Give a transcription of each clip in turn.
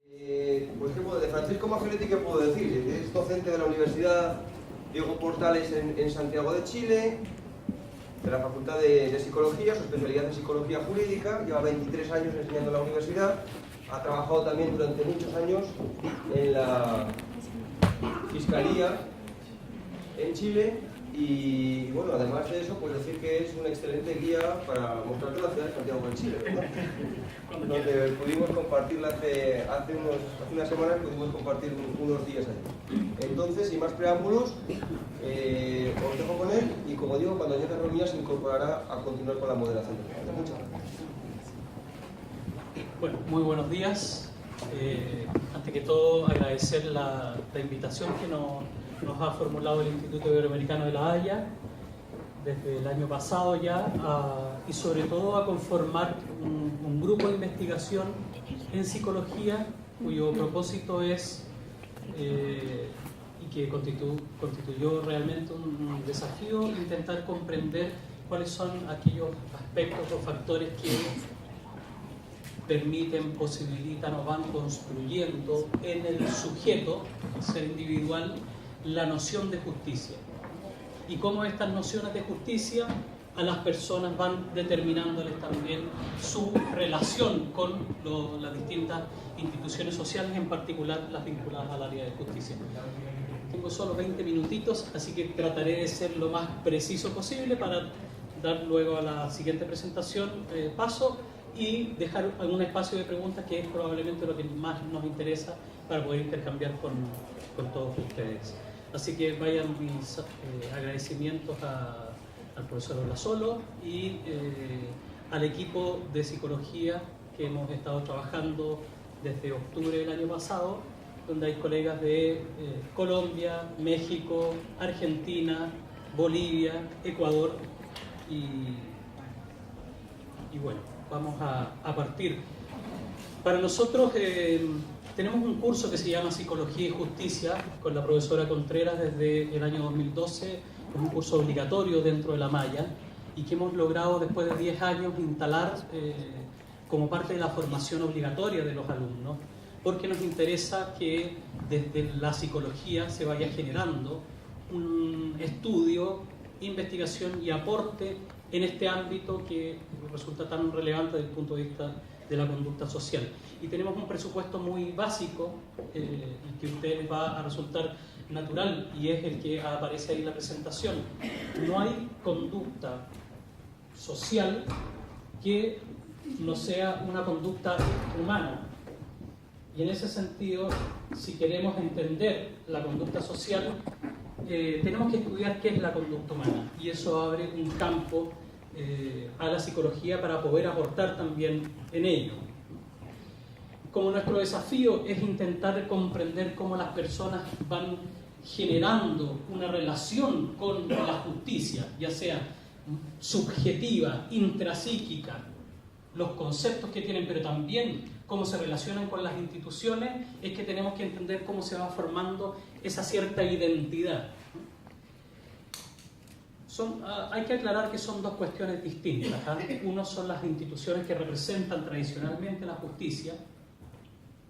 Pues de Francisco Maffeletti, ¿qué puedo decir? Es docente de la Universidad Diego Portales en Santiago de Chile, de la Facultad de Psicología, su especialidad en Psicología Jurídica, lleva 23 años enseñando en la universidad, ha trabajado también durante muchos años en la Fiscalía en Chile y bueno, además de eso, pues decir que es un excelente guía para mostrarte la ciudad de Santiago de Chile, ¿verdad? Donde pudimos compartirla hace unas semanas, pudimos compartir unos días allí. Entonces, sin más preámbulos, os dejo con él y como digo, cuando llegue a reunión se incorporará a continuar con la moderación. Muchas gracias. Bueno, muy buenos días. Antes que todo, agradecer la invitación que nos ha formulado el Instituto Iberoamericano de La Haya desde el año pasado ya, y sobre todo a conformar un grupo de investigación en psicología cuyo propósito es, y que constituyó realmente un desafío, intentar comprender cuáles son aquellos aspectos o factores que permiten, posibilitan o van construyendo en el sujeto, el ser individual, la noción de justicia. Y cómo estas nociones de justicia a las personas van determinándoles también su relación con las distintas instituciones sociales, en particular las vinculadas al área de justicia. Tengo solo 20 minutitos, así que trataré de ser lo más preciso posible para dar luego a la siguiente presentación paso y dejar algún espacio de preguntas, que es probablemente lo que más nos interesa para poder intercambiar con todos ustedes. Así que vayan mis agradecimientos al profesor Olasolo y al equipo de psicología que hemos estado trabajando desde octubre del año pasado, donde hay colegas de Colombia, México, Argentina, Bolivia, Ecuador y bueno, vamos a partir. Para nosotros tenemos un curso que se llama Psicología y Justicia con la profesora Contreras desde el año 2012, es un curso obligatorio dentro de la malla y que hemos logrado después de 10 años instalar como parte de la formación obligatoria de los alumnos, porque nos interesa que desde la psicología se vaya generando un estudio, investigación y aporte en este ámbito que resulta tan relevante desde el punto de vista de la conducta social. Y tenemos un presupuesto muy básico y que a ustedes va a resultar natural, y es el que aparece ahí en la presentación. No hay conducta social que no sea una conducta humana. Y en ese sentido, si queremos entender la conducta social, tenemos que estudiar qué es la conducta humana, y eso abre un campo a la psicología para poder aportar también en ello. Como nuestro desafío es intentar comprender cómo las personas van generando una relación con la justicia, ya sea subjetiva, intrapsíquica, los conceptos que tienen, pero también cómo se relacionan con las instituciones, es que tenemos que entender cómo se va formando esa cierta identidad. Hay que aclarar que son dos cuestiones distintas. Uno son las instituciones que representan tradicionalmente la justicia,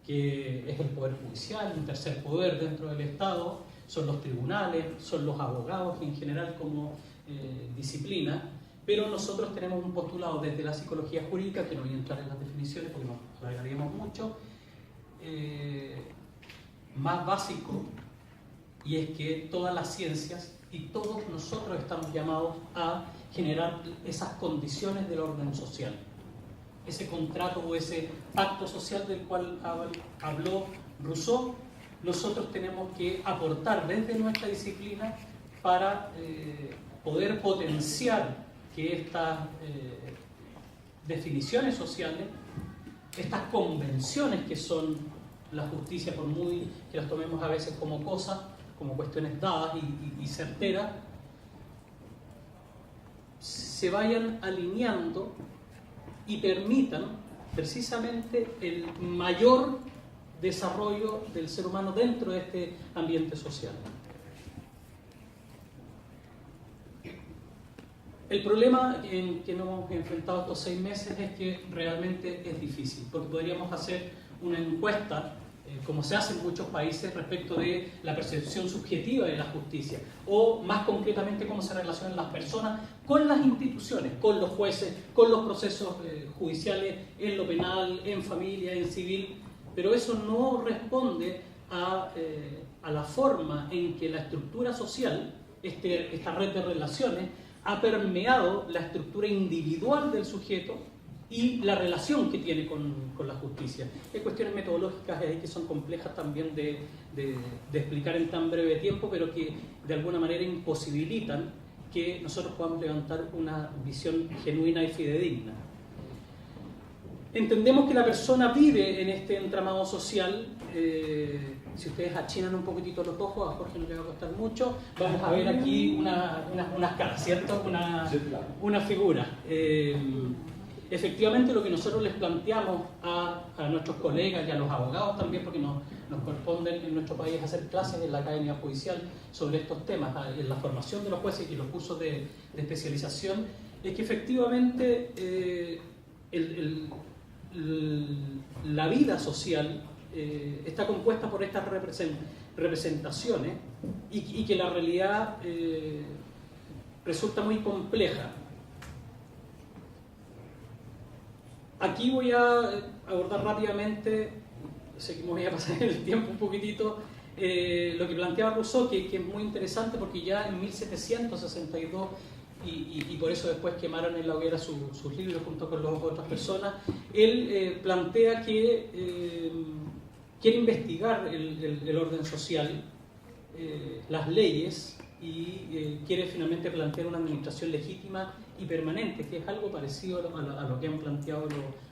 que es el Poder Judicial, un tercer poder dentro del Estado, son los tribunales, son los abogados en general como disciplina, pero nosotros tenemos un postulado desde la psicología jurídica, que no voy a entrar en las definiciones porque nos alargaríamos mucho, más básico, y es que todas las ciencias y todos nosotros estamos llamados a generar esas condiciones del orden social, ese contrato o ese pacto social del cual habló Rousseau. Nosotros tenemos que aportar desde nuestra disciplina para poder potenciar que estas definiciones sociales, estas convenciones que son la justicia, por muy que las tomemos a veces como cosas, como cuestiones dadas y certeras, se vayan alineando y permitan precisamente el mayor desarrollo del ser humano dentro de este ambiente social. El problema en que nos hemos enfrentado estos 6 meses es que realmente es difícil, porque podríamos hacer una encuesta como se hace en muchos países respecto de la percepción subjetiva de la justicia, o más concretamente cómo se relacionan las personas con las instituciones, con los jueces, con los procesos judiciales, en lo penal, en familia, en civil, pero eso no responde a la forma en que la estructura social, esta red de relaciones, ha permeado la estructura individual del sujeto y la relación que tiene con la justicia. Hay cuestiones metodológicas ahí que son complejas también de explicar en tan breve tiempo, pero que de alguna manera imposibilitan que nosotros podamos levantar una visión genuina y fidedigna. Entendemos que la persona vive en este entramado social. Si ustedes achinan un poquitito los ojos, a Jorge no le va a costar mucho, vamos a ver aquí unas caras, ¿cierto? Una figura. Efectivamente, lo que nosotros les planteamos a nuestros colegas y a los abogados también, porque nos corresponde en nuestro país hacer clases en la Academia Judicial sobre estos temas, en la formación de los jueces y los cursos de especialización, es que efectivamente la vida social está compuesta por estas representaciones y que la realidad resulta muy compleja. Aquí voy a abordar rápidamente, sé que me voy a pasar el tiempo un poquitito, lo que planteaba Rousseau, que es muy interesante porque ya en 1762, y por eso después quemaron en la hoguera sus libros junto con las otras personas, él plantea que quiere investigar el orden social, las leyes, y quiere finalmente plantear una administración legítima y permanente, que es algo parecido a lo que han planteado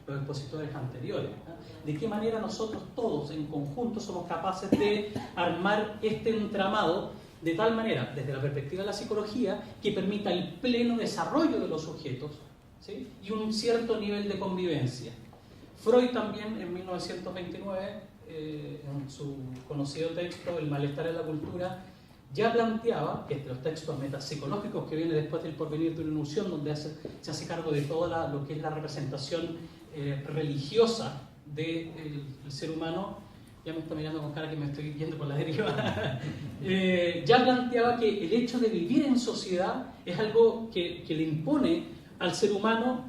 los expositores anteriores, ¿no? De qué manera nosotros todos en conjunto somos capaces de armar este entramado de tal manera, desde la perspectiva de la psicología, que permita el pleno desarrollo de los sujetos, ¿sí? Y un cierto nivel de convivencia. Freud también en 1929, en su conocido texto El malestar en la cultura, ya planteaba que los textos metapsicológicos que vienen después del Porvenir de una ilusión, donde se hace cargo de toda lo que es la representación religiosa del ser humano, ya me está mirando con cara que me estoy yendo por la deriva, ya planteaba que el hecho de vivir en sociedad es algo que le impone al ser humano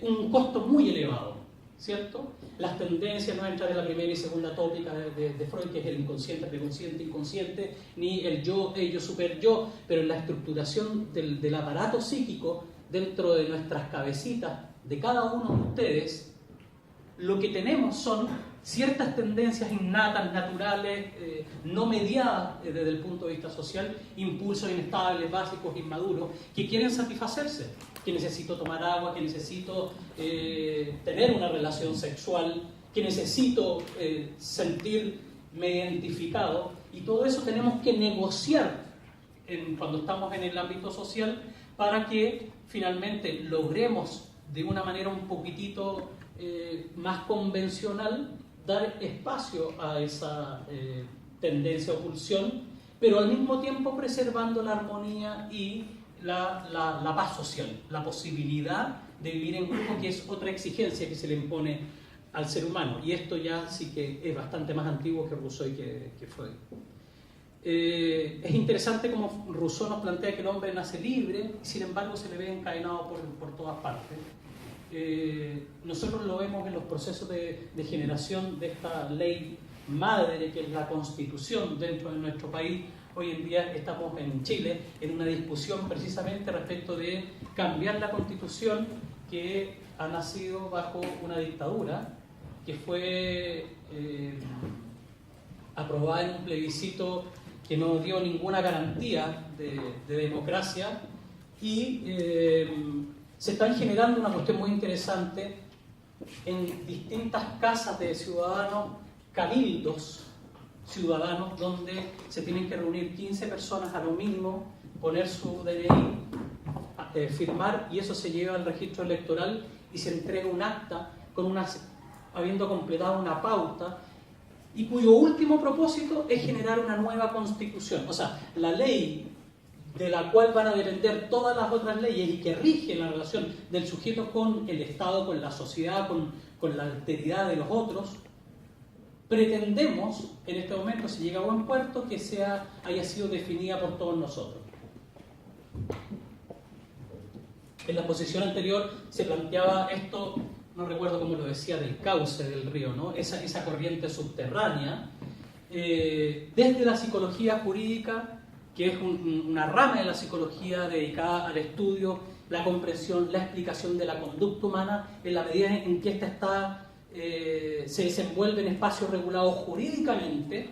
un costo muy elevado, ¿cierto? Las tendencias, no entran en la primera y segunda tópica de Freud, que es el inconsciente, preconsciente, inconsciente, ni el yo, ello, super yo, pero en la estructuración del aparato psíquico dentro de nuestras cabecitas, de cada uno de ustedes, lo que tenemos son ciertas tendencias innatas, naturales, no mediadas desde el punto de vista social, impulsos inestables, básicos, inmaduros, que quieren satisfacerse, que necesito tomar agua, que necesito tener una relación sexual, que necesito sentirme identificado, y todo eso tenemos que negociar cuando estamos en el ámbito social para que finalmente logremos de una manera un poquitito más convencional dar espacio a esa tendencia o pulsión, pero al mismo tiempo preservando la armonía y la paz social, la posibilidad de vivir en grupo, que es otra exigencia que se le impone al ser humano. Y esto ya sí que es bastante más antiguo que Rousseau y que Freud. Es interesante como Rousseau nos plantea que el hombre nace libre y sin embargo se le ve encadenado por todas partes. Nosotros lo vemos en los procesos de generación de esta ley madre que es la Constitución dentro de nuestro país. Hoy en día estamos en Chile en una discusión precisamente respecto de cambiar la Constitución que ha nacido bajo una dictadura que fue aprobada en un plebiscito que no dio ninguna garantía de democracia y se están generando una cuestión muy interesante en distintas casas de ciudadanos, cabildos ciudadanos, donde se tienen que reunir 15 personas a lo mínimo, poner su DNI, firmar, y eso se lleva al registro electoral y se entrega un acta habiendo completado una pauta, y cuyo último propósito es generar una nueva constitución. O sea, la ley de la cual van a depender todas las otras leyes y que rige la relación del sujeto con el Estado, con la sociedad, con la alteridad de los otros, pretendemos, en este momento, si llega a buen puerto, que haya sido definida por todos nosotros. En la posición anterior se planteaba esto, no recuerdo cómo lo decía, del cauce del río, ¿no? Esa corriente subterránea, desde la psicología jurídica, que es una rama de la psicología dedicada al estudio, la comprensión, la explicación de la conducta humana, en la medida en que ésta se desenvuelve en espacios regulados jurídicamente.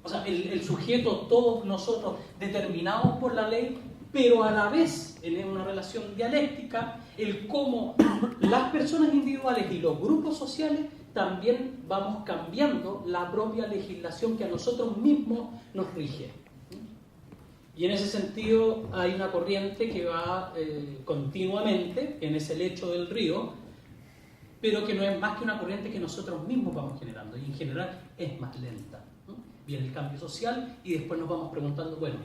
O sea, el sujeto, todos nosotros, determinados por la ley, pero a la vez en una relación dialéctica, el cómo las personas individuales y los grupos sociales también vamos cambiando la propia legislación que a nosotros mismos nos rige. Y en ese sentido hay una corriente que va continuamente en ese lecho del río, pero que no es más que una corriente que nosotros mismos vamos generando, y en general es más lenta, ¿no? Viene el cambio social y después nos vamos preguntando, bueno,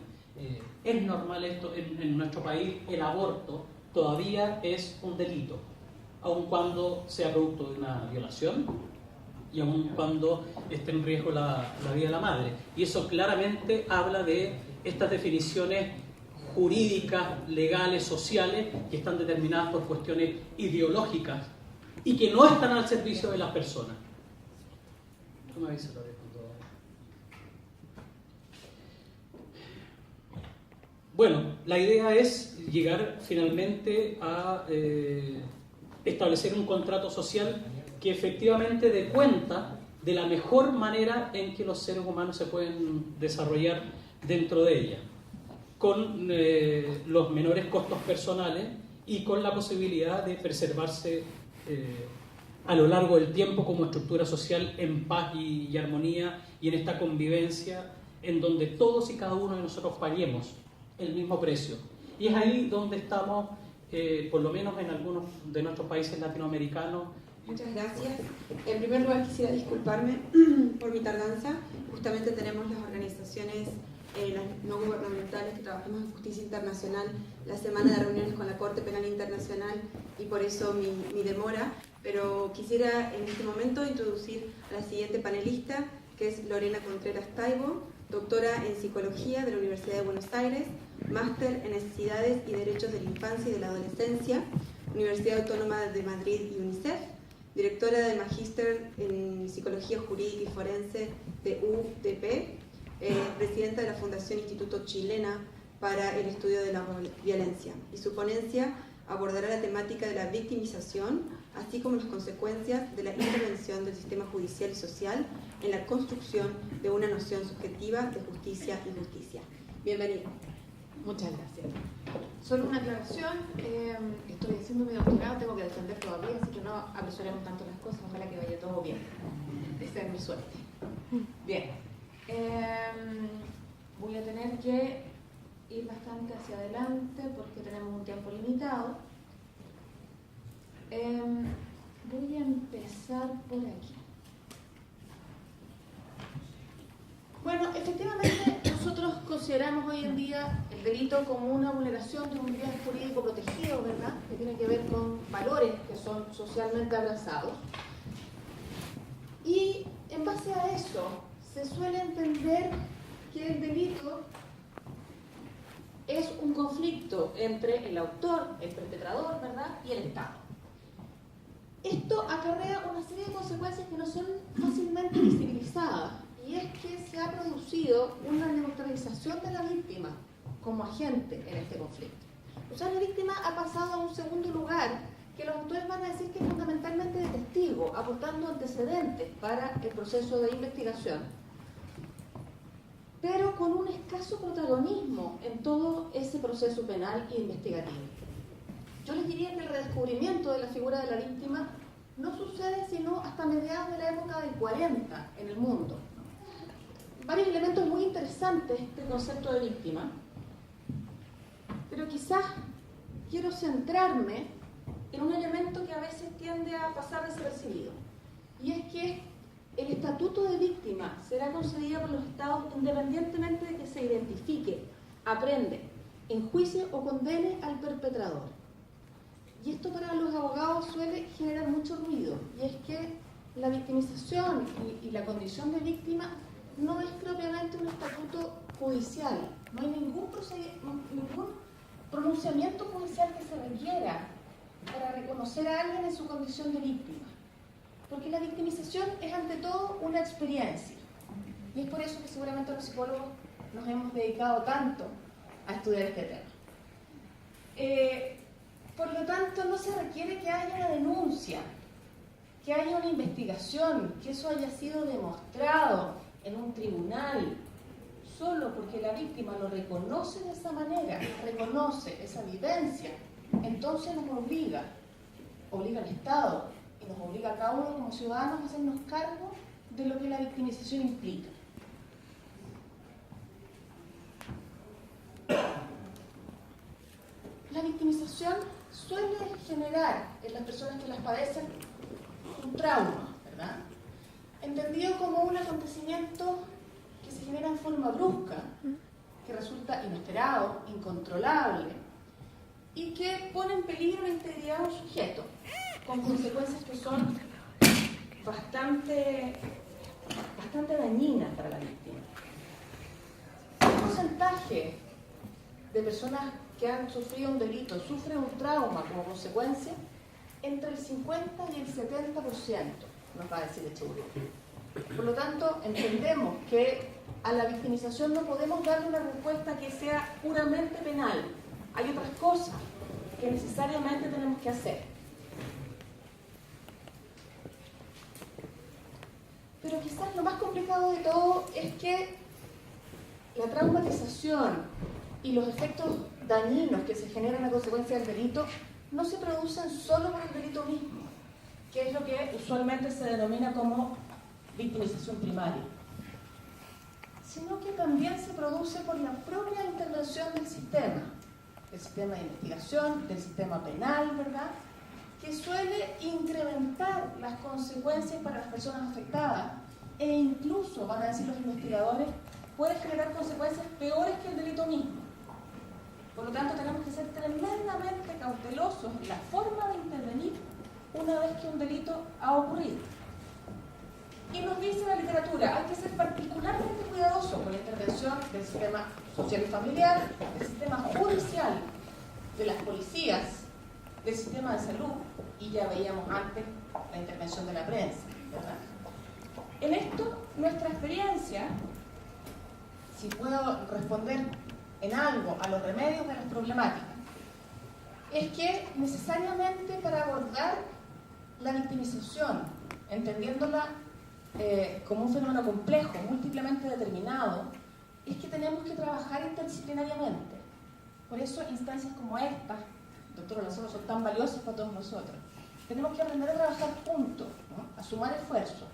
¿es normal esto? En nuestro país el aborto todavía es un delito, aun cuando sea producto de una violación y aun cuando esté en riesgo la vida de la madre. Y eso claramente habla de estas definiciones jurídicas, legales, sociales, que están determinadas por cuestiones ideológicas y que no están al servicio de las personas. ¿Tú me avisas otra vez con todo? Bueno, la idea es llegar finalmente a establecer un contrato social que efectivamente dé cuenta de la mejor manera en que los seres humanos se pueden desarrollar dentro de ella, con los menores costos personales y con la posibilidad de preservarse a lo largo del tiempo como estructura social en paz y armonía, y en esta convivencia en donde todos y cada uno de nosotros paguemos el mismo precio. Y es ahí donde estamos, por lo menos en algunos de nuestros países latinoamericanos. Muchas gracias. En primer lugar quisiera disculparme por mi tardanza. Justamente tenemos las organizaciones las no gubernamentales que trabajamos en justicia internacional, la semana de reuniones con la Corte Penal Internacional, y por eso mi demora. Pero quisiera en este momento introducir a la siguiente panelista, que es Lorena Contreras Taibo, doctora en Psicología de la Universidad de Buenos Aires, máster en Necesidades y Derechos de la Infancia y de la Adolescencia, Universidad Autónoma de Madrid y UNICEF, directora del Magíster en Psicología Jurídica y Forense de UTP, presidenta de la Fundación Instituto Chilena para el Estudio de la Violencia. Y su ponencia abordará la temática de la victimización, así como las consecuencias de la intervención del sistema judicial y social en la construcción de una noción subjetiva de justicia y justicia. Bienvenida. Muchas gracias. Solo una aclaración, estoy haciendo mi doctorado, tengo que defender todavía, así que no apresuremos tanto las cosas, ojalá que vaya todo bien. Esa es mi suerte. Bien, voy a tener que ir bastante hacia adelante porque tenemos un tiempo limitado. Voy a empezar por aquí. Bueno, efectivamente nosotros consideramos hoy en día el delito como una vulneración de un bien jurídico protegido, ¿verdad? Que tiene que ver con valores que son socialmente abrazados. Y en base a eso se suele entender que el delito es un conflicto entre el autor, el perpetrador, ¿verdad?, y el Estado. Esto acarrea una serie de consecuencias que no son fácilmente visibilizadas, y es que se ha producido una neutralización de la víctima como agente en este conflicto. O sea, la víctima ha pasado a un segundo lugar, que los autores van a decir que es fundamentalmente de testigo, aportando antecedentes para el proceso de investigación, pero con un escaso protagonismo en todo ese proceso penal e investigativo. Yo les diría que el redescubrimiento de la figura de la víctima no sucede sino hasta mediados de la época del 40 en el mundo. Varios elementos muy interesantes del concepto de víctima, pero quizás quiero centrarme en un elemento que a veces tiende a pasar desapercibido, y es que el estatuto de víctima será concedido por los estados independientemente de que se identifique, aprende, enjuicie o condene al perpetrador. Y esto para los abogados suele generar mucho ruido, y es que la victimización y la condición de víctima no es propiamente un estatuto judicial. No hay ningún pronunciamiento judicial que se requiera para reconocer a alguien en su condición de víctima. Porque la victimización es ante todo una experiencia. Y es por eso que seguramente los psicólogos nos hemos dedicado tanto a estudiar este tema. Por lo tanto, no se requiere que haya una denuncia, que haya una investigación, que eso haya sido demostrado en un tribunal, solo porque la víctima lo reconoce de esa manera, reconoce esa vivencia, entonces nos obliga al Estado y nos obliga a cada uno como ciudadanos a hacernos cargo de lo que la victimización implica. La victimización suele generar en las personas que las padecen un trauma, ¿verdad? Entendido como un acontecimiento que se genera en forma brusca, que resulta inesperado, incontrolable y que pone en peligro la integridad de un sujeto, con consecuencias que son bastante dañinas para la víctima. Un porcentaje de personas que han sufrido un delito sufren un trauma como consecuencia, entre el 50 y el 70%, nos va a decir Echeverría. Por lo tanto, entendemos que a la victimización no podemos darle una respuesta que sea puramente penal. Hay otras cosas que necesariamente tenemos que hacer. Pero quizás lo más complicado de todo es que la traumatización y los efectos dañinos que se generan a consecuencia del delito no se producen solo por el delito mismo, que es lo que usualmente se denomina como victimización primaria, sino que también se produce por la propia intervención del sistema de investigación, del sistema penal, ¿verdad?, que suele incrementar las consecuencias para las personas afectadas e incluso, van a decir los investigadores, puede generar consecuencias peores que el delito mismo. Por lo tanto, tenemos que ser tremendamente cautelosos en la forma de intervenir una vez que un delito ha ocurrido. Y nos dice la literatura, hay que ser particularmente cuidadoso con la intervención del sistema social y familiar, del sistema judicial, de las policías, del sistema de salud, y ya veíamos antes la intervención de la prensa, ¿verdad? En esto, nuestra experiencia, si puedo responder en algo a los remedios de las problemáticas, es que necesariamente para abordar la victimización, entendiéndola como un fenómeno complejo, múltiplemente determinado, es que tenemos que trabajar interdisciplinariamente. Por eso instancias como esta, doctora Lazaro, son tan valiosas para todos nosotros. Tenemos que aprender a trabajar juntos, ¿no?, a sumar esfuerzos.